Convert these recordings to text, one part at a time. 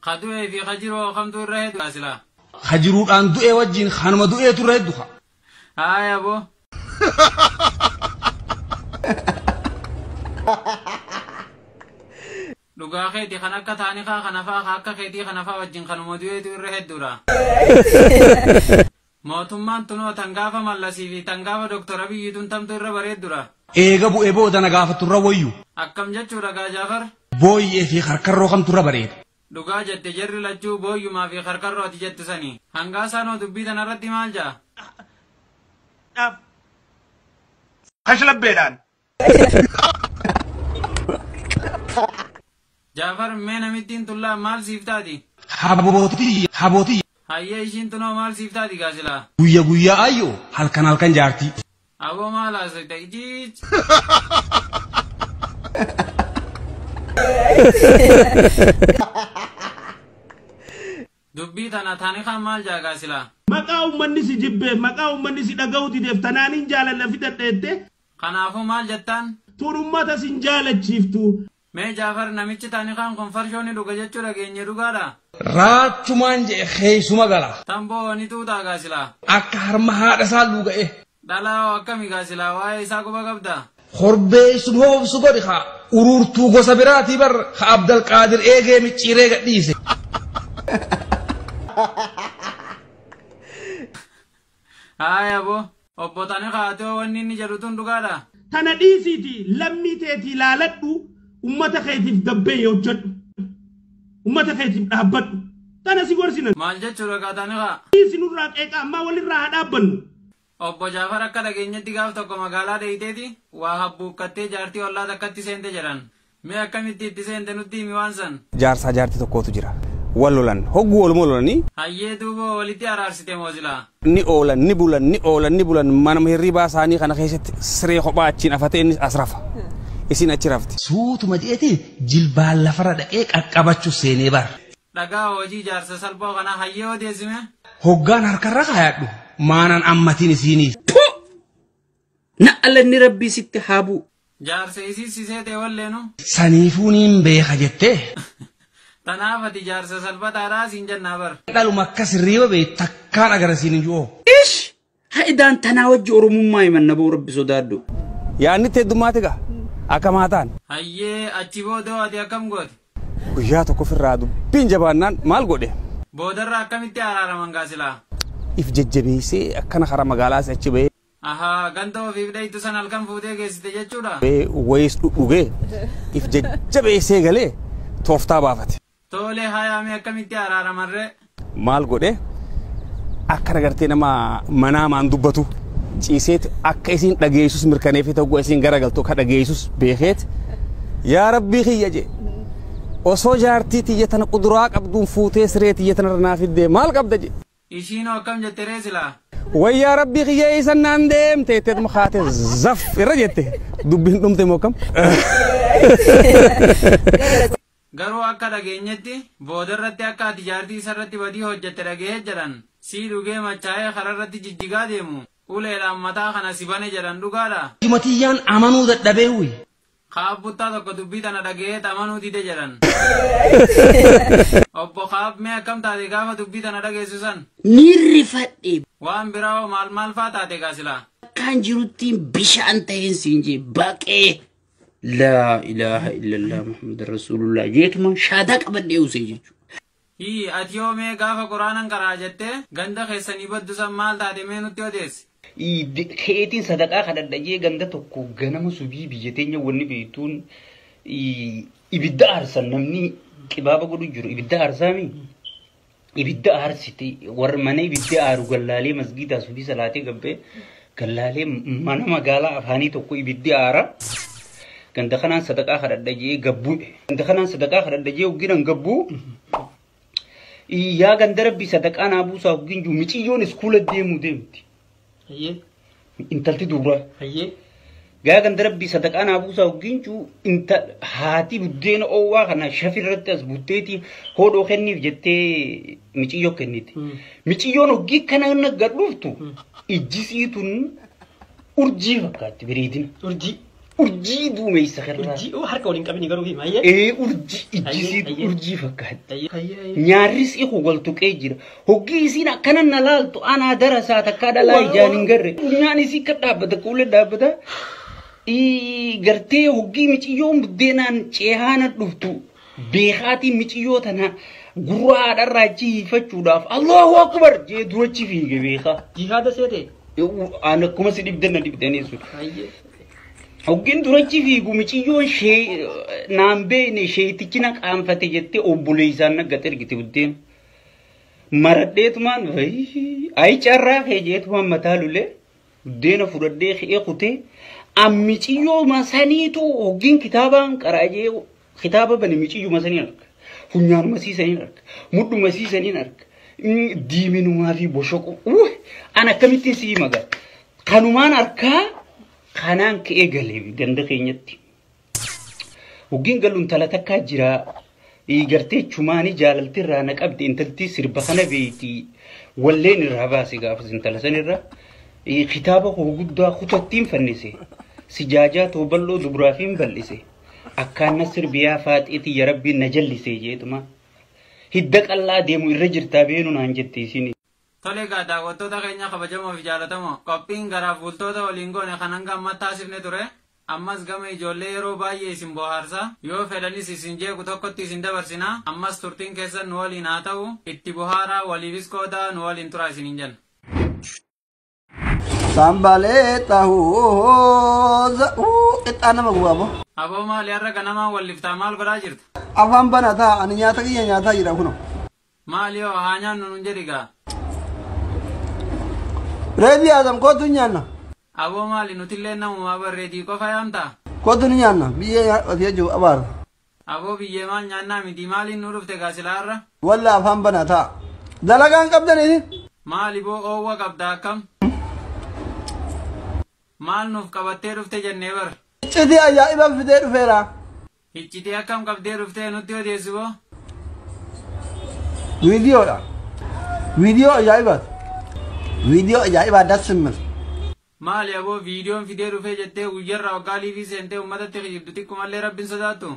خدوه في خجرو خمتو الرهد واسلا خجرود أن دوء وجين خانم دوء ترهد دوخا هاي أبو لغا خيتي خنكا تاني خنفا خاكا خيتي خنفا وجين خانم دوء ترهد دورا موتمان تنو تنغافا ملسي في تنغافا دكتور أبي يدون تم تر بريد دورا إيغا بو إبو دانا غافة تر ويو أكم جتشو رقا جافر بوي في خركر روخم تر بريد لغا جت جر لجو بوي ما في خركر روتي جت سني هنغاسا نو دبي دانا ردي مالجا خشلب بيدان جافر من أميتين تلا مال سيفتادي حبوتي هيا إيشين تنو مال سيفتادي قاسلا غويا أيو هالكن جارتي أبو مال أسد إيجيج دبي تنا ثاني خام مال جا قاسلا مقاو منسي جبه مقاو منسي دغوتي ديف تنانين جالنا في ددته خنافو مال جتان تورمتا سنجالة شيفتو मैं जाफर नमिच तानी खान कंफर्शोनी लुगा जच्चू लगे न्ये रुगाड़ा रात चुमान जे खेसुमा गला तंबो अनितू दागासिला akka harma haadha isaa luuga'e dhalaa akkami gaasila waa'ee isaa quba qabda horbee sunhoof sugodi haa ururtuu gosa biraatii bar haa abdal qaadir eegee micciiree gadhiise haaya abo obbo tani kaatoo wanni inni jedhu tun dhugaadha tana dhiisiiti lammii teetii laaladhu ummata keetiif gabbee hojjedhu ummata keetiif dhaabbadhu tana si gorsinan maal jechuudha kaatani kaa isinurraa qeeqa ammaa walirraa haa dhaabbannu obbo Jaafar akka dhageenyatti gaaf tokko magaalaa dheeyiteeti waa habbuuqqattee jaartii ollaa takkatti seente jedhan mee akkamitti itti seente nutti himi waan san jaarsaa jaartii tokkootu jira wallolan hogguu waluma lolanii hayyee duuba walitti araarsite moozilaa ni oolan ni bulan manama hirribaa isaanii kana keessatti siree kophaa achiin afatee innis as rafa isin achi rafte suutuma jeetii jilbaan lafarra dhaqee qaqqabachuu seenee bar dhagaa hojii jaarsa salphoo kana hayyee odeessime hoggaan harkarra kaayadhu maanan ammatiin isiiniif na alanni rabbii sitti haabu jaarsa isii siseete walleenu saniifuu niin beeka jettee tanaafati jaarsa salphataadhaa siin jennaa bar dhaluma akkas hirriiba bee takkaan agarsiin hin ji'oo ish haidaan tanaa wajji oromummaa himanna boo rabbi sodaaddu yaanni teeddummaati gaa akka maataan hayyee achi boodoo ati akkam goote guyyaa tokko firraa dubbiin jabaannaan maal godhe boodarra akkamitti araaraman gaasilaa if jajjabeessee akkana karaa magaalaas achi ba'ee ahaa ganda ofiif dheeytu san halkan fuutee geessite jechuudha wayis dhugee if jajjabeessee galee tooftaa baafate tole hayaame akkamitti araaramarree maal godhe akka nagartee nama manaamaan dubbatu ciiseet akka isin dhageessus mirkaneefee ta'uu isin garagaltu akka dhageessus beekeet yaa rabbii kiyya je osoo jaartii tiyyatana quduraa qabduun fuutee siree tiyyatana ranaa fiddee maal qabda je ishiinoo akkam jette reesilaa wayyaa rabbii kiyya isan naan deemte jetteetuma kaatee zaf irra jette dubbiin dhumte moo kam garuu akka dhageenyetti boodarratti akka ati jaartii isarratti badii hojjette dhagee jedhan sii dhugee machaa'ee kararratti jijjigaa deemu uleedhaan mataa kana si bane jedhan dhugaadha himatiyyaan amanuu dadhabee wuyi kaab buttaa tokko dubbii tana dhagee amanuu dide jedhan obbo kaab mee akkam taate gaafa dubbii tana dhageessu san nirrifadhe waan biraa maal faa taate gaasilaa kan jiruttiin bishaan ta'een siin jee baqee لا إله إلا الله محمد رسول الله جيتما شادك بدي أوسيجو هي أتيومي غافا قرآن كراجته غندا خيساني بدو سمال تادي مينو تيوديس خيتين صدقاء خدد دجي غندا توكو غنم سبي بيجتين وني بيتون إبدا أرسل نمني كبابا قدو جرو إبدا أرسامي إبدا أرسيتي ورماني إبدا أرو غلالي مسجد سبي صلاتي غبه غلالي مانا مغالا أفاني توكو إبدا أرا ganda kanan sadaqaa kadhadhajee gabbu ganda kanan sadaqaa kadhadhajee ugiran gabbu yaa ganda rabbi sadaqaa naa buusaa uginju miciyyoon iskuula deemu deemti hayyee intalti dubra hayyee gaa ganda rabbi sadaqaa naa buusaa uginju inta haati buddeena oowwaa kana shafirratti as butteeti hodhoo kenniif jettee miciyyoo kenniti miciyyoon uggii kana gadhuuftu ijjisiitun urjii fakkaatti biriidina urjii urjii duumeysa karraa. Urjii harka waliin qabini garuu hima ayye. Urjii ijjisiitu urjii fakkaata. Nyaarris iku waltuqee jira. Hoggii isiin akkana na laaltu anaa darasaa takkaa dhalaa ijaan hin garre. Nyaan isii akka dhaabbata kuulee dhaabbata. Gartee hoggii miciyyoon buddeenaan ceehaana dhuftu beekaatii miciyyoo tana gurra haadharraa achi hiifachuudhaaf Allahu Akbar jee durachi fiige beekaa. Jihaada seete. Aan akkuma si dhibdanna dhibdanii sun. Hoggiin durachi fiigu miciyyoon naan beekne sheetichi na qaanfate jettee obboleessaan na gad ergite buddeen. Maradheetumaan ayi carraa kee jeetumaan mataa lulee buddeena fudhadhee ka'ee kutee ammiciyyoo masaniitu hoggiin kitaabaan qaraajee kitaaba bane miciyyoo masanii arga. Funyaan masiisanii arga. Muddu masiisanii arga. Diiminumaa fi boshoqu. Ana akkamittiin sii magaa. Kanumaan arkaa kanaan ka'ee galee ganda keenyatti. Hoggiin galuun tala takkaa jira. Gartee chumaanii jaalalti irraa na qabde intalti sirba kana beeyti. Walleen irraa baase gaafas intala sanirra. Kitaaba koo guddaa kutattiin fannise. Sijaajaa tooballoo dubraafiin bal'ise. Akkaan sirbiyaa faaxiiti ya rabbiin na jallisee jeetuma. Hidda qallaa deemu irra jirtaa beenu naan jetti isin. Tole egaa daawwattoota keenya kabajamoo fi jaalatamoo qophiin garaaf bultoota waliin goone kan hanga amma taasifne ture. Ammas gama ijoollee yeroo baay'ee isin bohaarsa yoo fedhanis isin jeequ tokkotti isin dabarsina. Ammas turtiin keessan nu waliin haa ta'u itti bohaaraa waliifis qoodaa nu waliin turaa isiniin jenna. Sambale tahu itana magwabo. Aboo maali har'a ganamaan walliftaa maal godhaa jirta? Afaan banata ani nyaata kiyya nyaataa jira kuno. Maali yoo haa nyaannu nun jedhigaa? Reedi adam kootu nyaanna. Aboo maali nutillee namumaa barreedii qofa yaamtaa? Kootu nyaanna biyyee atiya jiru abaar. Aboo biyyee maal nyaannaa miti maaliin nu dhufte gaasila har'a? Walla afaan banata. Dalagaan qabdanii? Maali boo oowwa qabda akkam? Maal nuuf qabattee dhufte jennee bar? Iccitii ajaa'iba fidee dhufeera. Iccitii akkam qabdee dhuftee nutti odeessi boo? Viidiyoodha. Viidiyoo ajaa'ibaati. Viidiyoo ajaa'ibaa dassimil. Maali aboo viidiyoon fidee dhufee jettee guyyarraa waggaa liifii seentee uummatatti kijibdu xiqqummallee rabbiin sodaattu?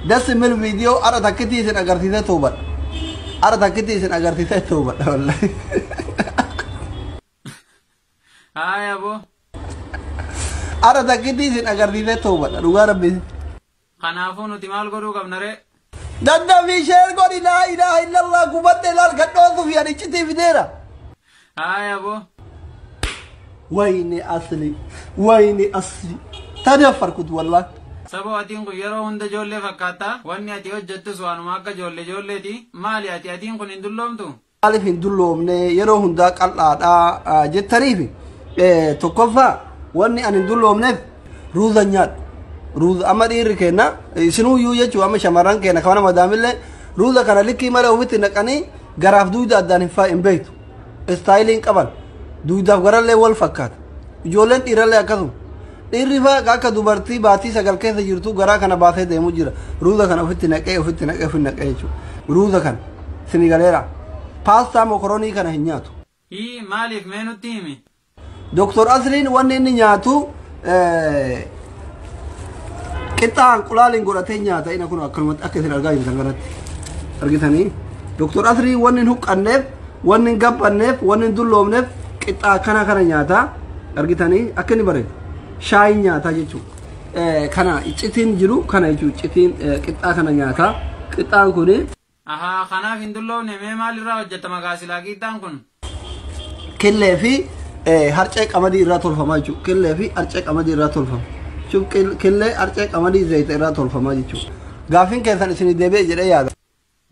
Dassimil viidiyoo ara takkitii isin agarsiisee tuubadha. Ara takkitii isin agarsiisee tuubadha wallahi. Haaya aboo. Ara takkitii isin agarsiisee tuubadha dhugaa rabbiin. Kanaafuu nuti maal godhuu qabna ree? Daddabii sheer godhi laa ilaaha illallah gubadde laal gadhootu fi ani iccitii fideera. Haaya aboo. Wayni asli. Tani affarkut wallah. Saboo atiin kun yeroo hunda ijoollee fakkaata wanni ati hojjettus waanuma akka ijoolleeti. Maali atiin kun hin dulloomtu? Maaliif hin dulloomne yeroo hundaa qal'aadhaa jettaniif tokkoffaa wanni ani hin dulloomneef ruuza nyaadhu. Ruuza amma dhiirri kenna isinuyyuu jechuun amma shamarran kenna kana madaamillee ruuza kana likkii malee ofitti naqanii garaaf duyda addaan hin beektu. Istaayiliin qaban duydaaf garallee wal fakkaata. Ijoolleen dhiirallee akkasuma. Dhiirri faa akka dubartii baatii sagal keessa jirtu garaa kana baasee deemu jira. Ruuza kana ofitti naqee jechuudha. Ruuza kana sinigaleera. Paastaa mokoroonii kana hin nyaatu. Maaliif mee nutti himi? Doktor Asliin wanni inni nyaatu qixxaan qulaaliin godhatee nyaata ina kun akkanumatti akka isin argaa jirtan kanatti argitanii. Doktor Asliin wanni hin huqqanneef, wanni hin gabbanneef, wanni hin dulloomneef qixxaa kana nyaata argitanii akka inni bareedu. Shaayi nyaata jechuudha. Kana iccitiin jiru kana jechuudha. Iccitiin qixxaa kana nyaata. Qixxaan kuni. Ahaa kanaaf hin dulloomne mee maalirraa hojjetama gaasilaa qixxaan kun? Killee fi harcee qamadii irraa tolfama jechuudha. Killee fi harcee qamadii irraa tolfama. Killee harcee qamadii zayita irraa tolfama jechuudha. Gaaffiin keessan isin deebi'e jedhee yaada.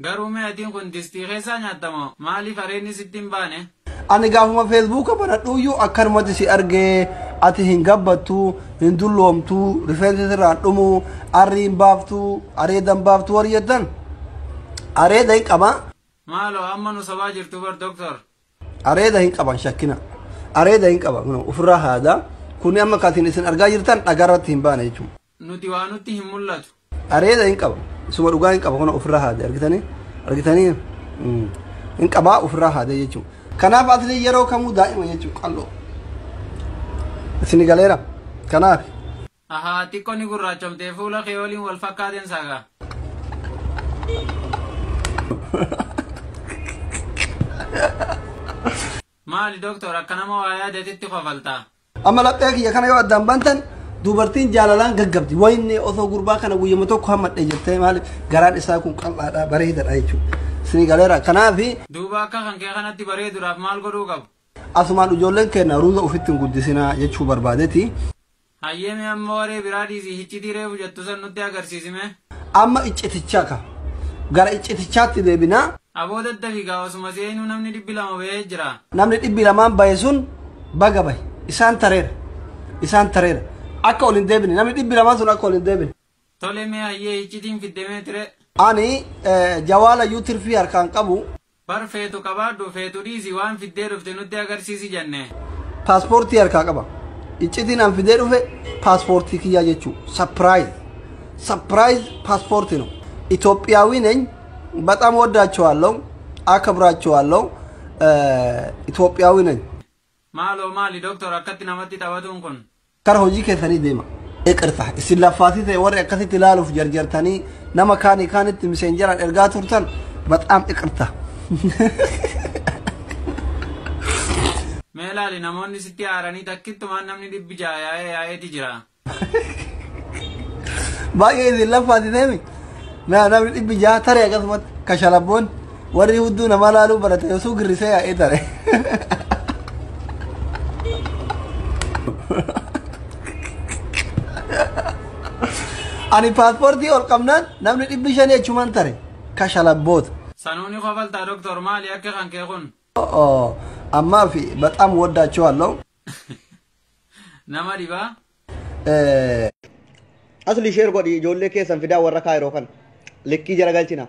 Garuu mee atiin kun distii keessaa nyaattamoo maaliif areenni sitti hin baane? Ani gaafuma feesbuuka banadhuuyyuu akkanumatti si argee ati hin gabbattu hin dulloomtu rifeensi irraan dhumu arrii hin baaftu areedan baaftu warri jettan areeda hin qaban. Maaloo amma nu sabaa jirtu bar doktor. Areeda hin qaban shakkina areeda hin qaban ofirraa haada kuni amma kaatiin isin argaa jirtan dhagaarratti hin baane jechuudha. Nuti waa nutti hin mul'atu. Areeda hin qaban isuma dhugaa hin qaban ofirraa haada argitanii hin qabaa ofirraa haada jechuudha. Kanaaf asli yeroo kamuu daa'ima jechuudha qalloo. Isin galeera kanaaf. Ahaa xiqqoo ni gurraachomtee fuula kee waliin wal fakkaateen saagaa. Maali doktor akka nama waa yaadeetitti kofaltaa? Amma laphee kiyya kana yoo addaan bantan dubartiin jaalalaan gaggabdi. Wayinni osoo gurbaa kana guyyama tokko hammadhe jettee maali garaan isaa kun qal'aadha bareedaadha jechuudha. Sini galeera kanaafi duuba akka kan kee kanatti bareeduudhaaf maal godhuu qabu? asumaan ijoolleen keenya ruuza ofitti hin guddisinaa jechuu barbaadeeti. Hayyeemi amma waree biraa dhiisii hiccitii reefu jettu san nutti agarsiisime. Amma iccitichaa ka gara iccitichaatti deebinaa. Aboo daddafi gaa osuma seenuu namni 200 bahee jira. Namni 200 bahe sun baga bahe isaan tareera akka ol hin deebine namni 200 sun akka ol hin deebine. Tole mee hayyee hiccitiin fiddemee ture. Ani jawaala yuutirfii harkaan qabu. Bar feetu qabaadhu feetu dhiisii waan fiddee dhufte nutti agarsiisi jenne. Paaspoortii harkaa qaba. Iccitiin an fidee dhufe paaspoortii kiyyaa jechuu surprise paaspoortii no. ኢትዮጵያዊ ነኝ በጣም ወዳቸዋለሁ አከብራቸዋለሁ ኢትዮጵያዊ ነኝ ማሊ ዶክተር አከት ነመት ታባቱን ኩን ከር ሆጂ ከሰኒ ደማ እቅርታ እስላፋቲ ወር አከት ትላሉፍ ጀርጀርታኒ ነመካኒ ካንት ሚሴንጀር እርጋ ቱርተን በጣም እቅርታ ሜላሊ ነሞኒ ሲቲ አራኒ ተክት ማንምኒ ዲብጃ ያየቲ ጅራ ባየ እስላፋቲ ደሚ ما أنا بدي بيجا ترى يا قسمت كشلبون وري ودو نمالالو برات يسوع غريسة يا إدارة أنا باسبورتي أول كمنان نام بدي بيجاني أشومان ترى كشلبوت سانوني خبل تا دكتور مالي أكيد كان كيكون أما في بتأم ودا شو الله نما ديبا أصلي شير قدي جولة كيسان فدا ورا كايرو كان lekki jaragalchina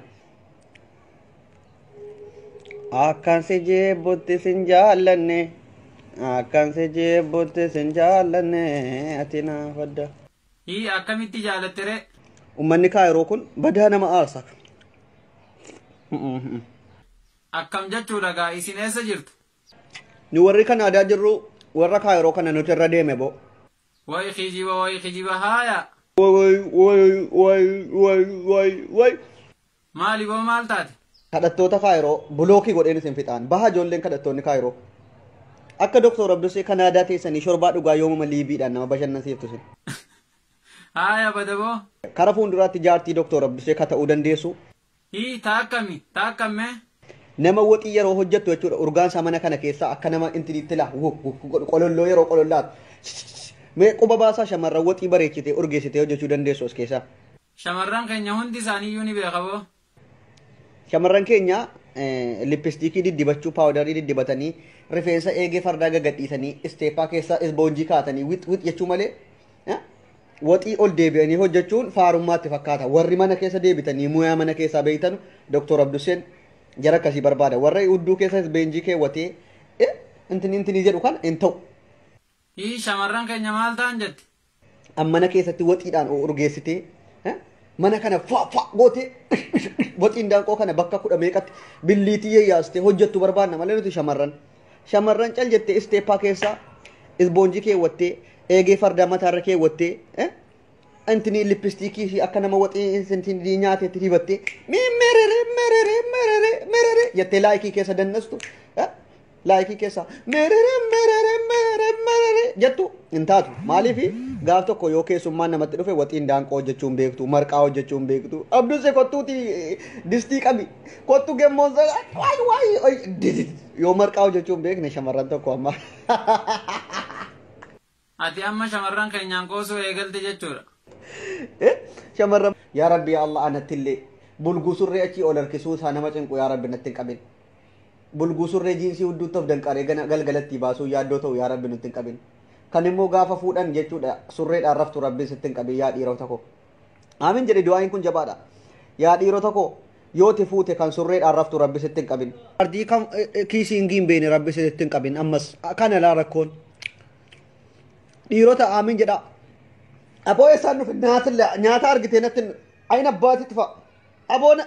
akkan se jeebotte sin jaallanne akkan se jeebotte sin jaallanne atina fadda hi akkamitti jaalattere ummanni kaayiroo kun badaa nama aarsa akkam jechuudha gaa isin eessa jirtu ni warri kan aadaa jirru warra kaayiroo kana nuti irra deeme bo way khijiba haaya way maali boo maal taate kadhattoota kaayiroo bulookii godheen isin fixaan baha ijoolleen kadhattoonni kaayiroo akka doktor Abdusee Kanaadaa teessanii shorbaa dhugaa yoomuma liibiidhaan nama bashannansiiftu sin haaya badaboo kara fuulduraatti jaartii doktor Abdusee ka ta'uu dandeessu taakkamme nama woxii yeroo hojjettu jechuudha urgaansa mana kana keessaa akka nama intiliitti laa qololloo yeroo qolollaatu mee quba baasaa shamarran woxii bareechitee urgeessitee hojjechuu dandeessu as keessaa. Shamarran keenya hundi isaaniiyyuu ni beekaboo. Shamarran keenya lippistiikii diddibachuu paawudarii diddibatanii rifeensa eegee fardaa gagadhiisanii isteepaa keessaa isboonjii kaatanii wix jechuu malee woxii ol deebi'anii hojjechuun faarummaatti fakkaata. Warri mana keessa deebitanii muyaa mana keessaa beeytan Dr. Abduseen jara akkasii barbaada. Warra hudduu keessa isboonjii keewwatee intini jedhu kan hin ta'u. Shamarran keenya maal ta'an jetti? Mana keessatti woxiidhaan urgeessitee mana kana fa goote woxiin daanqoo kana bakka 10 meeqatti billiitii yaastee hojjettu barbaadna malee nuti shamarran cal jettee isteepaa keessaa isboonjii keewwattee eegee farda mataarra keewwattee antini lippistiikii fi akka nama woxii sintii nyaateetti dibattee merere jettee laayikii keessa dannastu laayikii keessa merere jettu hin taatu maaliif gaaf tokko yoo keessummaan namatti dhufe woxiin daanqoo hojjechuun beektu marqaa hojjechuun beektu Abdusee kottuuti distii qabi kottu gemmoon waay yoo marqaa hojjechuun beekne shamarran tokko amma ati amma shamarran keenyaan qoosoo eegalte jechuudha shamarran yaa rabbi yaa Allah anattillee bulguu surree achii ol harkisuu isaa nama cinqu yaa rabbi natti hin qabin bulguu surree jiinsii hudduutti of danqaree galgalatti baasuu yaaddoo ta'u yaa rabbi nutti hin qabin kan immoo gaafa fuudhan jechuudha surreedhaan raftu rabbiin sitti hin qabin yaa dhiirota koo aamin jedhe du'aayin kun jabaadha yaa dhiirota koo yoo ti fuute kan surreedhaan raftu rabbi sitti hin qabin ardii kan kiisii hin beene rabbi sitti hin qabin ammas kana laa rakkoon dhiirota aamin jedha aboo eessaan dhufe nyaata argitee natti ayina abbaatitti fa'a aboon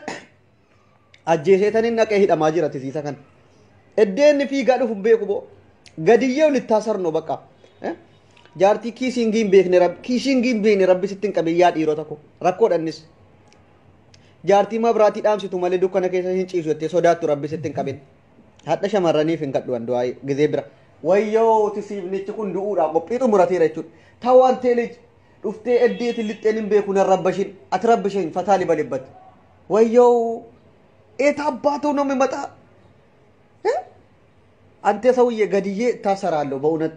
ajjeeseetaniin naqee hidhamaa jira tisiisa kan eddeenni fiigaa dhufu beeku boo gadiyyee walitti taasarno bakka jaartii kiisingiin beekne rabbi sittin qabe yaa dhiirota ko rakkoodhannis jaartii mabraatii dhaamsitu malee dukkana keessa hin ciisu jettee sodaattu rabbi sittin qabin hadha shamarraniif hin kadhu andu'aa gizee bira wayyoo tisiifnichi kun du'uudha qophii xumurateera jechuudha tawaan teelej dhuftee eddeetiin lixxeen hin beeku nan rabbashin ati rabbishin fataali balibbat wayyoo eeta abbaatoo namni maxaa ante ሰውዬ ገድዬ ታሰራለሁ በእውነት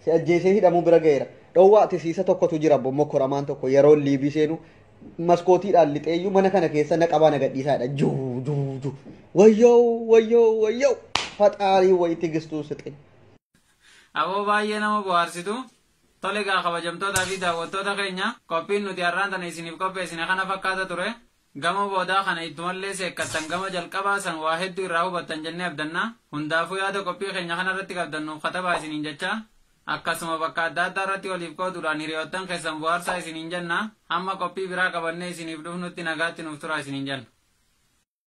ሲያጄሴ ሂዳሙ ብረገራ ዶዋ ተሲሰ tokkotu jira bommo koramaan tokko yeroo liibii seenu maskootiidhaan lixeeyyu mana kana keessa naqabaa nagadhiisaadha juu wayyoo faxaarii wayi tigistuu sixe aboo baay'ee nama bohaarsitu tole gaa kabajamtoota fi daawwattoota keenya qophiin nuti har'aan tana isiniif qopheessine kana fakkaata ture gama boodaa kana ittumallee seekkattan gama jalqabaa san waa hedduu irraa hubattan jennee abdanna hundaafuu yaada qophii keenya kana irratti qabdannuuf katabaa isiniin jecha akkasuma bakka adda addaa irratti waliif qooduudhaan hiriyoottan keessan bohaarsaa isiniin jenna amma qophii biraa qabannee isiniif dhufnutti nagaatti nuuf turaa isiniin jenna